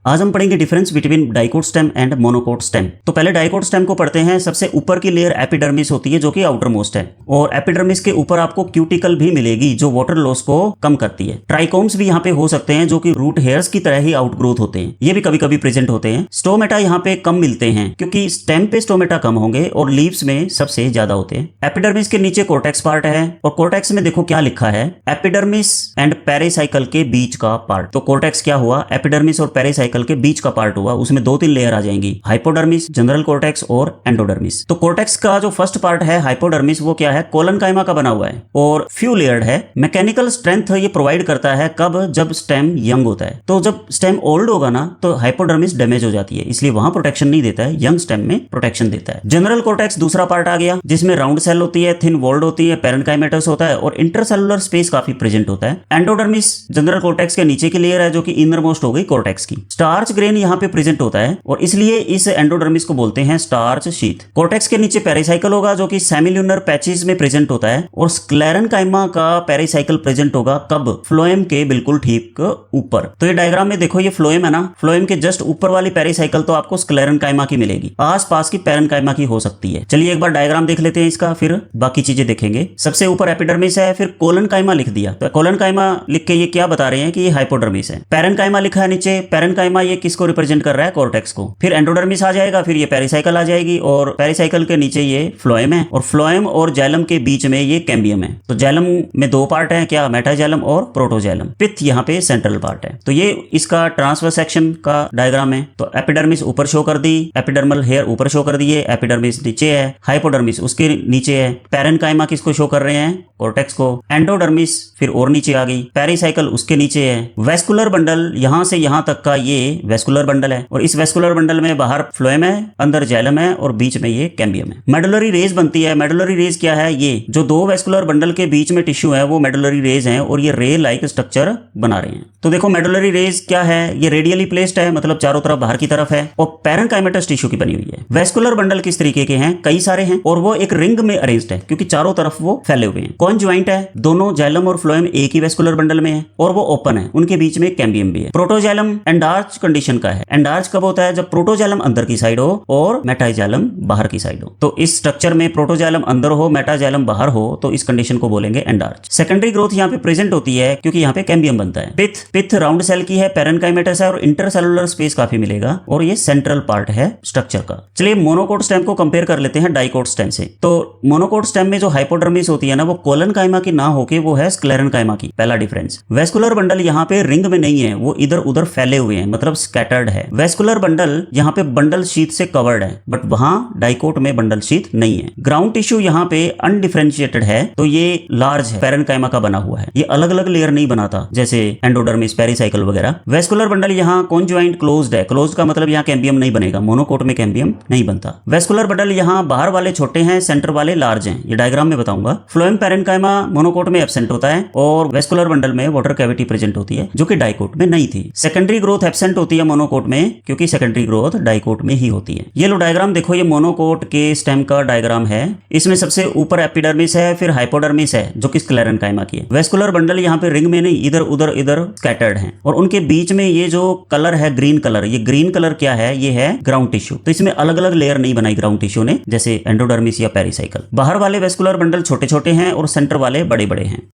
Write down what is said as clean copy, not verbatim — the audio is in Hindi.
आज हम पढ़ेंगे difference between dicot stem and monocot stem. तो पहले डाइकोट स्टेम को पढ़ते हैं। सबसे ऊपर की लेयर एपिडर्मिस होती है जो कि आउटर मोस्ट है, और एपिडर्मिस के ऊपर आपको क्यूटिकल भी मिलेगी जो वाटर लॉस को कम करती है। ट्राइकोम्स भी यहाँ पे हो सकते हैं जो कि रूट हेयर्स की तरह ही आउटग्रोथ होते हैं, ये भी कभी कभी प्रेजेंट होते हैं। स्टोमेटा यहाँ पे कम मिलते हैं क्योंकि स्टेम पे स्टोमेटा कम होंगे और लीव्स में सबसे ज्यादा होते हैं। एपिडर्मिस के नीचे कोर्टेक्स पार्ट है, और कोर्टेक्स में देखो क्या लिखा है, एपिडर्मिस एंड पेरिसाइकल के बीच का पार्ट। तो कोर्टेक्स क्या हुआ, एपिडर्मिस और पेरिसाइकल के बीच का पार्ट हुआ, उसमें 2-3 लेयर आ जाएंगी, हाइपोडर्मिस, जनरल कोर्टेक्स और एंडोडर्मिस। तो कोर्टेक्स का जो फर्स्ट पार्ट है हाइपोडर्मिस, वो क्या है, कोलनकाइमा का बना हुआ है और फ्यू लेयर्ड है। मैकेनिकल स्ट्रेंथ ये प्रोवाइड करता है कब, जब स्टेम यंग होता है। तो जब स्टेम ओल्ड होगा ना तो हाइपोडर्मिस डैमेज हो जाती है, इसलिए वहां प्रोटेक्शन नहीं देता है, यंग स्टेम में प्रोटेक्शन देता है। जनरल कोर्टेक्स दूसरा पार्ट आ गया जिसमें राउंड सेल होती है, थिन वॉल्ड होती है, पेरेन्काइमेटस होता है और इंटरसेलुलर स्पेस काफी प्रेजेंट होता है। एंडोडर्मिस जनरल कोर्टेक्स के नीचे की लेयर है जो कि इनर मोस्ट हो गई कोर्टेक्स की। स्टार्च ग्रेन यहाँ पे प्रेजेंट होता है और इसलिए इस एंडोडर्मिस को बोलते हैं स्टार्च शीथ। कोर्टेक्स के नीचे पेरिसाइकल होगा जो कि सेमिल्यूनर पैचेस में प्रेजेंट होता है, और स्क्लेरेनकाइमा का पेरिसाइकल प्रेजेंट होगा कब, फ्लोएम के बिल्कुल ठीक ऊपर। तो ये डायग्राम में देखो, ये फ्लोएम है ना, फ्लोएम के जस्ट ऊपर वाली पेरिसाइकल तो आपको स्क्लेरेनकाइमा की मिलेगी, आसपास की पेरेन्काइमा की हो सकती है। चलिए एक बार डायग्राम देख लेते हैं इसका, फिर बाकी चीजें देखेंगे। सबसे ऊपर एपिडर्मिस है, फिर कोलनकाइमा लिख दिया, तो कोलनकाइमा लिख के ये क्या बता रहे हैं कि ये हाइपोडर्मिस है। पेरेन्काइमा लिखा है नीचे, पेरेन्काइमा ये किसको रिप्रेजेंट कर रहा है, कोर्टेक्स को। फिर एंडोडर्मिस आ जाएगा, फिर ये पेरिसाइकल आ जाएगी, और पेरिसाइकल के नीचे ये फ्लोएम है, और फ्लोएम और जाइलम के बीच में ये कैम्बियम है। तो जाइलम में 2 पार्ट है, क्या, मेटाजाइलम और प्रोटोजाइलम। पिथ यहाँ पे सेंट्रल पार्ट है। तो ये इसका ट्रांसवर्स सेक्शन का डायग्राम है। तो एपिडर्मिस ऊपर शो कर दी, एपिडर्मल हेयर ऊपर शो कर दिए, एपिडर्मिस नीचे है, हाइपोडर्मिस उसके नीचे है, पेरेन्काइमा किसको शो कर रहे हैं, कोर्टेक्स को, एंडोडर्मिस फिर और नीचे आ गई, पेरिसाइकल उसके नीचे है, वेस्कुलर बंडल यहां से यहां तक का ये वेस्कुलर बंडल है, और इस वेस्कुलर बंडल में बाहर फ्लोएम है, अंदर जाइलम है और बीच में ये कैम्बियम है। मेडुलरी रेज बनती है। मेडुलरी रेज क्या है, ये जो 2 वेस्कुलर बंडल के बीच में टिश्यू है वो मेडुलरी रेज है, और ये रे लाइक स्ट्रक्चर बना रहे हैं। तो देखो मेडुलरी रेज क्या है, ये रेडियली प्लेस्ड है, मतलब चारों तरफ बाहर की तरफ है, और पेरेन्काइमेटस टिश्यू की बनी हुई है। वेस्कुलर बंडल किस तरीके के हैं, कई सारे हैं, और वो एक रिंग में अरेंज्ड है क्योंकि चारों तरफ वो फैले हुए हैं। कॉन्ज्वाइंट है, दोनों जाइलम और फ्लोएम एक ही वेस्कुलर बंडल में है, और वो ओपन है, उनके बीच में कैम्बियम भी है। प्रोटोजाइलम एंडार्च कंडीशन का है। एंडार्च कब होता है, जब प्रोटोजाइलम अंदर की साइड हो और मेटाजाइलम बाहर की साइड हो। तो इस स्ट्रक्चर में प्रोटोजाइलम अंदर हो, मेटाजाइलम बाहर हो, तो इस कंडीशन को बोलेंगे एंडार्च। सेकेंडरी ग्रोथ यहाँ पे प्रेजेंट होती है क्योंकि यहाँ पे कैम्बियम बनता है। पिथ राउंड सेल की है, पेरेन्काइमेटस है, और इंटरसेलुलर स्पेस काफी मिलेगा, और ये सेंट्रल पार्ट है स्ट्रक्चर का। चलिए मोनोकोट स्टेम को कंपेयर कर लेते हैं डाइकोट स्टेम से। तो मोनोकोट स्टेम में जो हाइपोडर्मिस होती है ना, वो कोलनकाइमा की ना होके वो है स्क्लेरेनकाइमा की, पहला डिफरेंस। वेस्कुलर बंडल यहाँ पे रिंग में नहीं है, वो इधर उधर फैले हुए हैं, मतलब स्कैटर्ड है। वेस्कुलर बंडल यहाँ पे बंडल शीथ से कवर्ड है, बट वहां डाइकोट में बंडल शीथ नहीं है। ग्राउंड टिश्यू यहाँ पे अनडिफरेंशिएटेड है, तो ये लार्ज है, पेरेन्काइमा का बना हुआ है, ये अलग अलग लेयर नहीं बनाता जैसे एंडोडर्मिस, पेरिसाइकल वगैरह। वेस्कुलर बंडल यहाँ कॉन्ज्वाइंट क्लोज्ड है, क्लोज्ड का मतलब यहाँ कैम्बियम नहीं बनेगा, मोनोकोट में कैम्बियम नहीं बनता। वेस्कुलर बंडल यहाँ बाहर वाले छोटे हैं, सेंटर वाले लार्ज हैं, ये डायग्राम में बताऊंगा। फ्लोएम पेरेन्काइमा मोनोकोट में एब्सेंट होता है, और वेस्कुलर बंडल में वाटर कैविटी प्रेजेंट होती है जो कि डाइकोट में नहीं थी। सेकेंडरी ग्रोथ एब्सेंट होती है मोनोकोट में क्योंकि सेकेंडरी ग्रोथ डाइकोट में ही होती है। ये लो डायग्राम देखो, ये मोनोकोट के स्टेम का डायग्राम है। इसमें सबसे ऊपर एपिडर्मिस है, फिर हाइपोडर्मिस है जो कि स्क्लेरेनकाइमा की है। वेस्कुलर बंडल यहाँ पे रिंग में नहीं, इधर उधर इधर स्कैटर्ड है, और उनके बीच में ये जो कलर है ग्रीन कलर, ये ग्रीन कलर क्या है, ये है ग्राउंड टिश्यू। तो इसमें अलग अलग लेयर नहीं बनाई ग्राउंड टिश्यू ने, जैसे एंडोडर्मिस या पेरिसाइकल। बाहर वाले वेस्कुलर बंडल छोटे छोटे हैं और सेंटर वाले बड़े बड़े हैं।